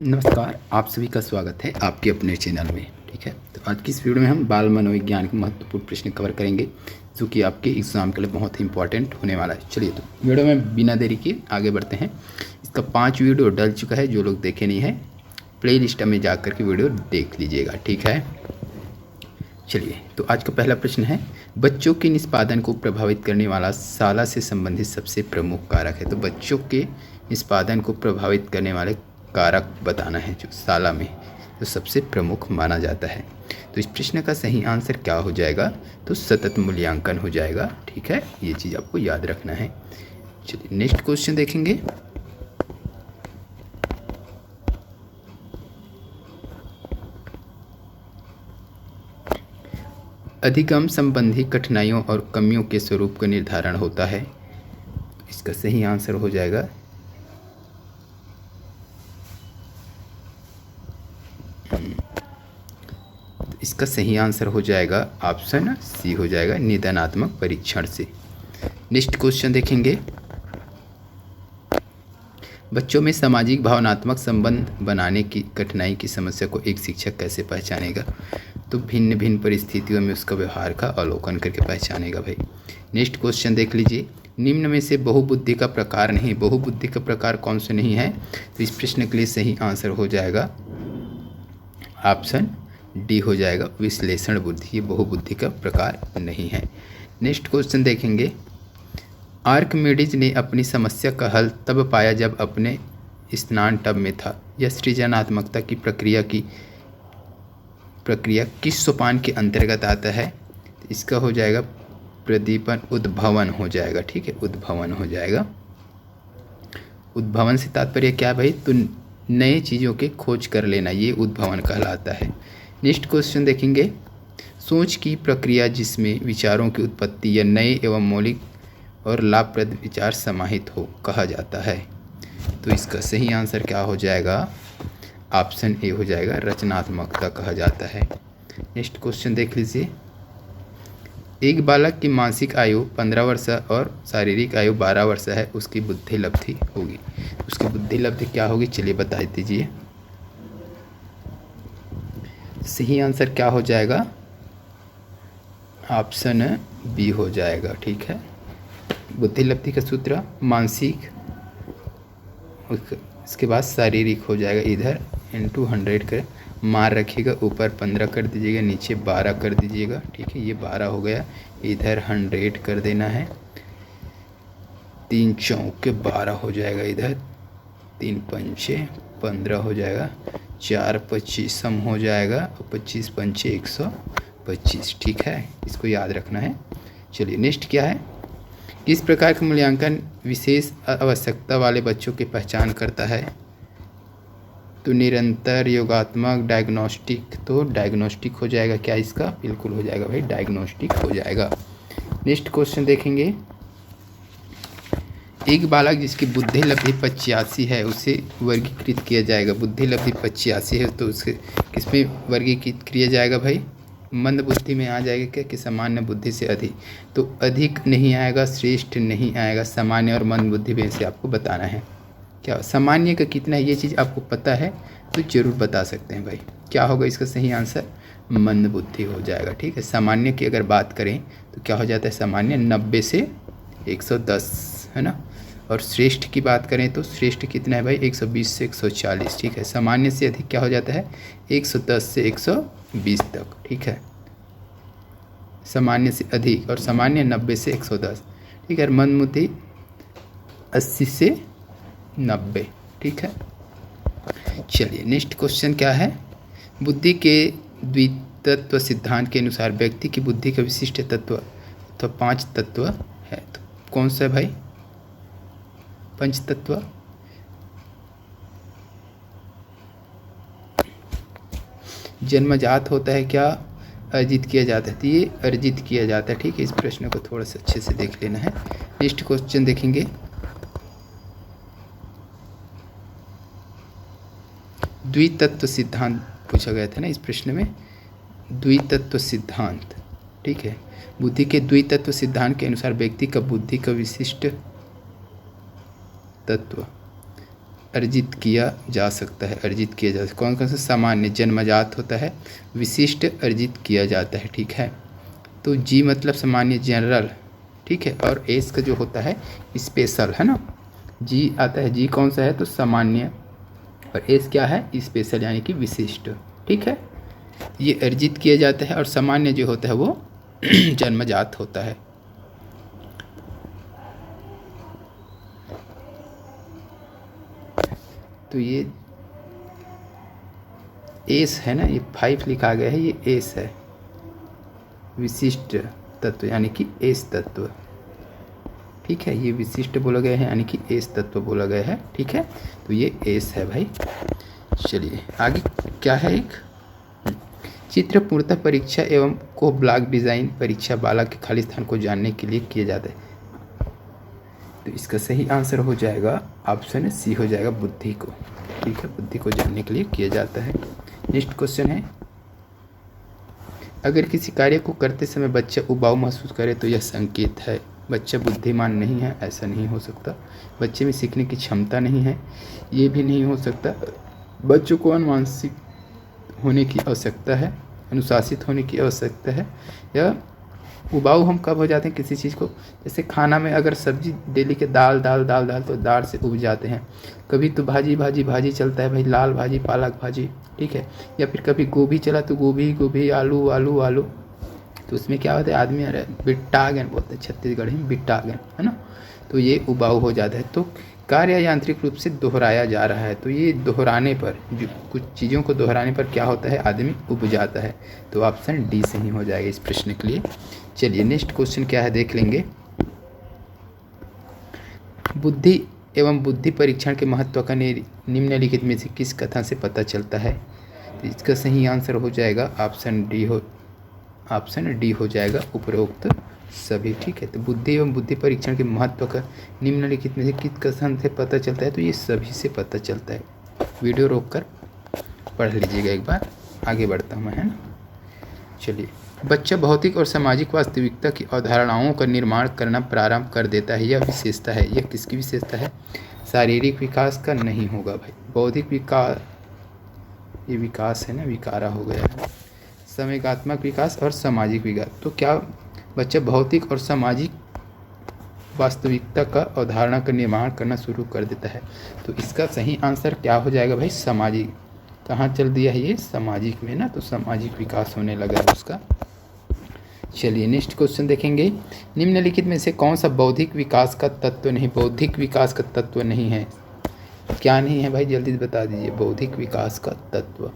नमस्कार, आप सभी का स्वागत है आपके अपने चैनल में। ठीक है, तो आज की इस वीडियो में हम बाल मनोविज्ञान के महत्वपूर्ण प्रश्न कवर करेंगे जो कि आपके एग्जाम के लिए बहुत ही इंपॉर्टेंट होने वाला है। चलिए तो वीडियो में बिना देरी के आगे बढ़ते हैं। इसका 5 वीडियो डल चुका है, जो लोग देखे नहीं है प्ले लिस्ट में जा कर के वीडियो देख लीजिएगा। ठीक है, चलिए तो आज का पहला प्रश्न है, बच्चों के निष्पादन को प्रभावित करने वाला शाला से संबंधित सबसे प्रमुख कारक है। तो बच्चों के निष्पादन को प्रभावित करने वाले कारक बताना है जो शाला में तो सबसे प्रमुख माना जाता है। तो इस प्रश्न का सही आंसर क्या हो जाएगा? तो सतत मूल्यांकन हो जाएगा। ठीक है, ये चीज़ आपको याद रखना है। चलिए नेक्स्ट क्वेश्चन देखेंगे। अधिगम संबंधी कठिनाइयों और कमियों के स्वरूप का निर्धारण होता है। इसका सही आंसर हो जाएगा इसका सही आंसर हो जाएगा ऑप्शन सी हो जाएगा, निदानात्मक परीक्षण से। नेक्स्ट क्वेश्चन देखेंगे, बच्चों में सामाजिक भावनात्मक संबंध बनाने की कठिनाई की समस्या को एक शिक्षक कैसे पहचानेगा? तो भिन्न भिन्न परिस्थितियों में उसका व्यवहार का अवलोकन करके पहचानेगा भाई। नेक्स्ट क्वेश्चन देख लीजिए, निम्न में से बहुबुद्धि का प्रकार नहीं, बहुबुद्धि का प्रकार कौन से नहीं है? तो इस प्रश्न के लिए सही आंसर हो जाएगा ऑप्शन डी हो जाएगा, विश्लेषण बुद्धि। ये बहुबुद्धि का प्रकार नहीं है। नेक्स्ट क्वेश्चन देखेंगे, आर्किमिडीज ने अपनी समस्या का हल तब पाया जब अपने स्नान टब में था। यह सृजनात्मकता की प्रक्रिया किस सोपान के अंतर्गत आता है? तो इसका हो जाएगा प्रदीपन, उद्भवन हो जाएगा। ठीक है, उद्भवन हो जाएगा। उद्भवन से तात्पर्य क्या है भाई? तो नए चीज़ों के खोज कर लेना, ये उद्भवन कहलाता है। नेक्स्ट क्वेश्चन देखेंगे, सोच की प्रक्रिया जिसमें विचारों की उत्पत्ति या नए एवं मौलिक और लाभप्रद विचार समाहित हो कहा जाता है। तो इसका सही आंसर क्या हो जाएगा? ऑप्शन ए हो जाएगा, रचनात्मकता कहा जाता है। नेक्स्ट क्वेश्चन देख लीजिए, एक बालक की मानसिक आयु 15 वर्ष और शारीरिक आयु 12 वर्ष है, उसकी बुद्धि लब्धि होगी। उसकी बुद्धि लब्धि क्या होगी? चलिए बता दीजिए। सही आंसर क्या हो जाएगा? ऑप्शन बी हो जाएगा। ठीक है, बुद्धि लब्धि का सूत्र मानसिक, इसके बाद शारीरिक हो जाएगा, इधर इंटू 100 कर मार रखिएगा, ऊपर 15 कर दीजिएगा, नीचे 12 कर दीजिएगा। ठीक है, ये 12 हो गया, इधर 100 कर देना है, 3 चौके 12 हो जाएगा, इधर 3 पंचे 15 हो जाएगा, 4 25 हो जाएगा, और 25 पंचे 125। ठीक है, इसको याद रखना है। चलिए नेक्स्ट क्या है, किस प्रकार का मूल्यांकन विशेष आवश्यकता वाले बच्चों की पहचान करता है? तो निरंतर, योगात्मक, डायग्नोस्टिक। तो डायग्नोस्टिक हो जाएगा क्या इसका? बिल्कुल हो जाएगा भाई, डायग्नोस्टिक हो जाएगा। नेक्स्ट क्वेश्चन देखेंगे, एक बालक जिसकी बुद्धि लब्धि 85 है उसे वर्गीकृत किया जाएगा। बुद्धि लब्धि 85 है तो उसे किसमें वर्गीकृत किया जाएगा भाई? मंद बुद्धि में आ जाएगा क्या कि सामान्य बुद्धि से अधिक? तो अधिक नहीं आएगा, श्रेष्ठ नहीं आएगा, सामान्य और मंद बुद्धि में से आपको बताना है। क्या सामान्य का कितना है ये चीज़ आपको पता है तो ज़रूर बता सकते हैं भाई। क्या होगा इसका सही आंसर? मंद बुद्धि हो जाएगा। ठीक है, सामान्य की अगर बात करें तो क्या हो जाता है? सामान्य 90 से 110 है ना, और श्रेष्ठ की बात करें तो श्रेष्ठ कितना है भाई? 120 से 140। ठीक है, सामान्य से अधिक क्या हो जाता है? 110 से 120 तक। ठीक है, सामान्य से अधिक, और सामान्य 90 से 110। ठीक है, मंद बुद्धि 80 से 90। ठीक है, चलिए नेक्स्ट क्वेश्चन क्या है, बुद्धि के द्वितत्व सिद्धांत के अनुसार व्यक्ति की बुद्धि का विशिष्ट तत्व तो 5 तत्व है। तो कौन सा है भाई? पंच तत्व। जन्मजात होता है क्या अर्जित किया जाता है? तो ये अर्जित किया जाता है। ठीक है, इस प्रश्न को थोड़ा सा अच्छे से देख लेना है। नेक्स्ट क्वेश्चन देखेंगे, द्वितत्व सिद्धांत पूछा गया था ना इस प्रश्न में, द्वितत्व सिद्धांत। ठीक है, बुद्धि के द्वितत्व सिद्धांत के अनुसार व्यक्ति का बुद्धि का विशिष्ट तत्व अर्जित किया जा सकता है, अर्जित किया जा सकता है। कौन कौन सा? सामान्य जन्मजात होता है, विशिष्ट अर्जित किया जाता है, ठीक है। तो जी मतलब सामान्य जनरल, ठीक है, और एस का जो होता है स्पेशल, है ना। जी आता है, जी कौन सा है? तो सामान्य, और एस क्या है? स्पेशल यानी कि विशिष्ट, ठीक है। ये अर्जित किया जाता है और सामान्य जो होता है वो जन्मजात होता है। तो ये एस है ना, ये 5 लिखा गया है, ये एस है, विशिष्ट तत्व यानी कि एस तत्व, ठीक है। ये विशिष्ट बोला गया है यानी कि एस तत्व बोला गया है, ठीक है। तो ये एस है भाई। चलिए आगे क्या है? एक चित्र पूर्णतः परीक्षा एवं को ब्लॉक डिजाइन परीक्षा बालक के खाली स्थान को जानने के लिए किया जाता है। तो इसका सही आंसर हो जाएगा ऑप्शन सी हो जाएगा, बुद्धि को, ठीक है, बुद्धि को जानने के लिए किया जाता है। नेक्स्ट क्वेश्चन है, अगर किसी कार्य को करते समय बच्चा उबाऊ महसूस करे तो यह संकेत है बच्चा बुद्धिमान नहीं है, ऐसा नहीं हो सकता। बच्चे में सीखने की क्षमता नहीं है, ये भी नहीं हो सकता। बच्चों को अनुशासित होने की आवश्यकता है, अनुशासित होने की आवश्यकता है। या उबाऊ हम कब हो जाते हैं किसी चीज़ को? जैसे खाना में अगर सब्जी डेली के दाल दाल दाल दाल तो दाल से उब जाते हैं। कभी तो भाजी भाजी भाजी चलता है भाई, लाल भाजी पालक भाजी, ठीक है। या फिर कभी गोभी चला तो गोभी गोभी, आलू आलू आलू, तो उसमें क्या होता है? आदमी अरे बिट्टा गन बोलते हैं छत्तीसगढ़ी में, बिट्टा गन, है ना। तो ये उबाऊ हो जाता है। तो कार्य यांत्रिक रूप से दोहराया जा रहा है, तो ये दोहराने पर, जो कुछ चीज़ों को दोहराने पर क्या होता है? आदमी उब जाता है। तो ऑप्शन डी सही हो जाएगा इस प्रश्न के लिए। चलिए नेक्स्ट क्वेश्चन क्या है देख लेंगे। बुद्धि एवं बुद्धि परीक्षण के महत्व का निम्नलिखित में से किस कथन से पता चलता है? तो इसका सही आंसर हो जाएगा ऑप्शन डी हो जाएगा, उपरोक्त सभी, ठीक है। तो बुद्धि एवं बुद्धि परीक्षण के महत्व का निम्नलिखित में से किस कथन से पता चलता है? तो ये सभी से पता चलता है। वीडियो रोककर पढ़ लीजिएगा एक बार, आगे बढ़ता हूँ मैं, है ना। चलिए, बच्चा भौतिक और सामाजिक वास्तविकता की अवधारणाओं का निर्माण करना प्रारंभ कर देता है। यह विशेषता है, यह किसकी विशेषता है? शारीरिक विकास का नहीं होगा भाई, बौद्धिक विकास, ये विकास है ना, विकारा हो गया है। संवेगात्मक विकास और सामाजिक विकास। तो क्या बच्चा भौतिक और सामाजिक वास्तविकता का अवधारणा का निर्माण करना शुरू कर देता है। तो इसका सही आंसर क्या हो जाएगा भाई? सामाजिक। कहाँ चल दिया है ये? सामाजिक में ना, तो सामाजिक विकास होने लगा है उसका। चलिए नेक्स्ट क्वेश्चन देखेंगे। निम्नलिखित में से कौन सा बौद्धिक विकास का तत्व नहीं, बौद्धिक विकास का तत्व नहीं है? क्या नहीं है भाई, जल्दी बता दीजिए। बौद्धिक विकास का तत्व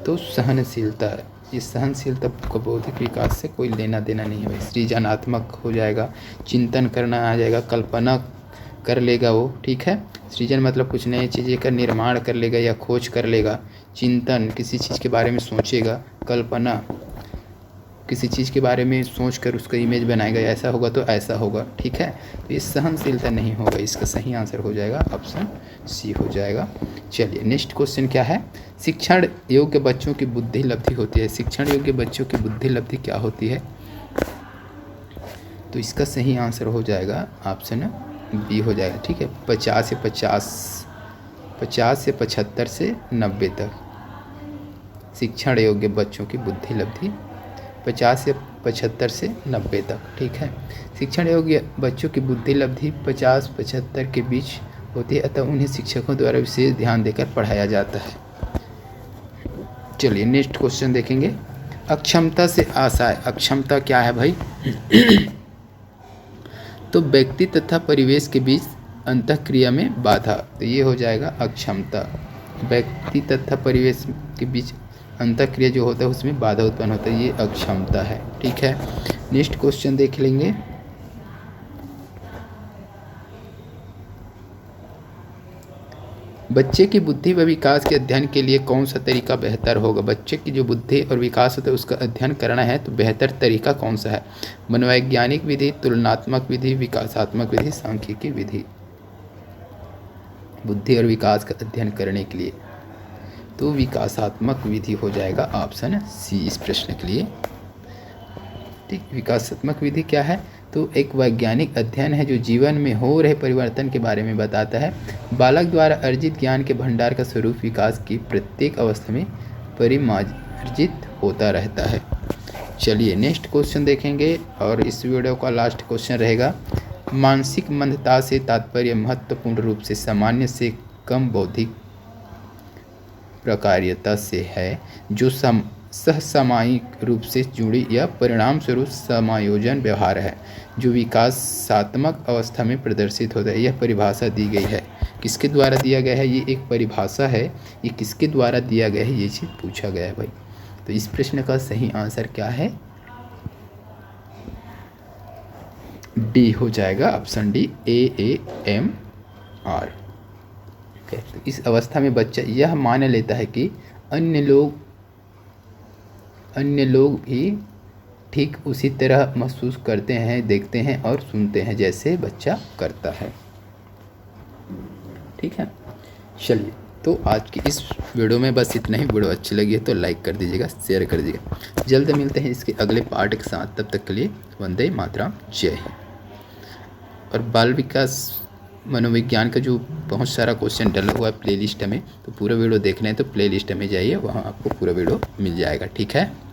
तो सहनशीलता है। ये सहनशीलता को बौद्धिक विकास से कोई लेना देना नहीं है भाई। सृजनात्मक हो जाएगा, चिंतन करना आ जाएगा, कल्पना कर लेगा वो, ठीक है। सृजन मतलब कुछ नई चीज़ें का निर्माण कर लेगा या खोज कर लेगा। चिंतन किसी चीज़ के बारे में सोचेगा, कल्पना किसी चीज़ के बारे में सोच कर उसका इमेज बनाएगा, ऐसा होगा तो ऐसा होगा, ठीक है। तो ये सहनशीलता नहीं होगा, इसका सही आंसर हो जाएगा ऑप्शन सी हो जाएगा। चलिए नेक्स्ट क्वेश्चन क्या है। शिक्षण योग्य बच्चों की बुद्धि लब्धि होती है। शिक्षण योग्य बच्चों की बुद्धि लब्धि क्या होती है? तो इसका सही आंसर हो जाएगा ऑप्शन बी हो जाएगा, ठीक है। 50 से 75 से 90 तक शिक्षण योग्य बच्चों की बुद्धि लब्धि 50 से 75 से 90 तक, ठीक है। शिक्षण योग्य बच्चों की बुद्धि लब्धि 50-75 के बीच होती है, अतः उन्हें शिक्षकों द्वारा विशेष ध्यान देकर पढ़ाया जाता है। चलिए नेक्स्ट क्वेश्चन देखेंगे। अक्षमता से आशय, अक्षमता क्या है भाई? तो व्यक्ति तथा परिवेश के बीच अंतःक्रिया में बाधा, तो ये हो जाएगा अक्षमता। व्यक्ति तथा परिवेश के बीच अंतःक्रिया जो होता है उसमें बाधा उत्पन्न होता है, ये अक्षमता है, ठीक है। नेक्स्ट क्वेश्चन देख लेंगे। बच्चे की बुद्धि व विकास के अध्ययन के लिए कौन सा तरीका बेहतर होगा? बच्चे की जो बुद्धि और विकास होता है उसका अध्ययन करना है तो बेहतर तरीका कौन सा है? मनोवैज्ञानिक विधि, तुलनात्मक विधि, विकासात्मक विधि, सांख्यिकी विधि। बुद्धि और विकास का अध्ययन करने के लिए तो विकासात्मक विधि हो जाएगा ऑप्शन सी इस प्रश्न के लिए, ठीक। विकासात्मक विधि क्या है? तो एक वैज्ञानिक अध्ययन है जो जीवन में हो रहे परिवर्तन के बारे में बताता है। बालक द्वारा अर्जित ज्ञान के भंडार का स्वरूप विकास की प्रत्येक अवस्था में परिमार्जित होता रहता है। चलिए नेक्स्ट क्वेश्चन देखेंगे और इस वीडियो का लास्ट क्वेश्चन रहेगा, मानसिक मंदता से तात्पर्य महत्वपूर्ण रूप से सामान्य से कम बौद्धिक प्रकार्यता से है, जो सहसामयिक रूप से जुड़ी या परिणाम स्वरूप समायोजन व्यवहार है, जो विकासात्मक अवस्था में प्रदर्शित होता है। यह परिभाषा दी गई है, किसके द्वारा दिया गया है? ये एक परिभाषा है, ये किसके द्वारा दिया गया है, ये चीज़ पूछा गया है भाई। तो इस प्रश्न का सही आंसर क्या है? डी हो जाएगा, ऑप्शन डी, AAMR। तो इस अवस्था में बच्चा यह मान लेता है कि अन्य लोग भी ठीक उसी तरह महसूस करते हैं, देखते हैं और सुनते हैं जैसे बच्चा करता है। ठीक है, चलिए तो आज की इस वीडियो में बस इतना ही। वीडियो अच्छी लगी है तो लाइक कर दीजिएगा, शेयर कर दीजिएगा। जल्द मिलते हैं इसके अगले पार्ट के साथ, तब तक के लिए वंदे मातरम, जय हिंद। और बाल विकास मनोविज्ञान का जो बहुत सारा क्वेश्चन डला हुआ है प्लेलिस्ट में, तो पूरा वीडियो देखना है तो प्लेलिस्ट में जाइए, वहाँ आपको पूरा वीडियो मिल जाएगा। ठीक है।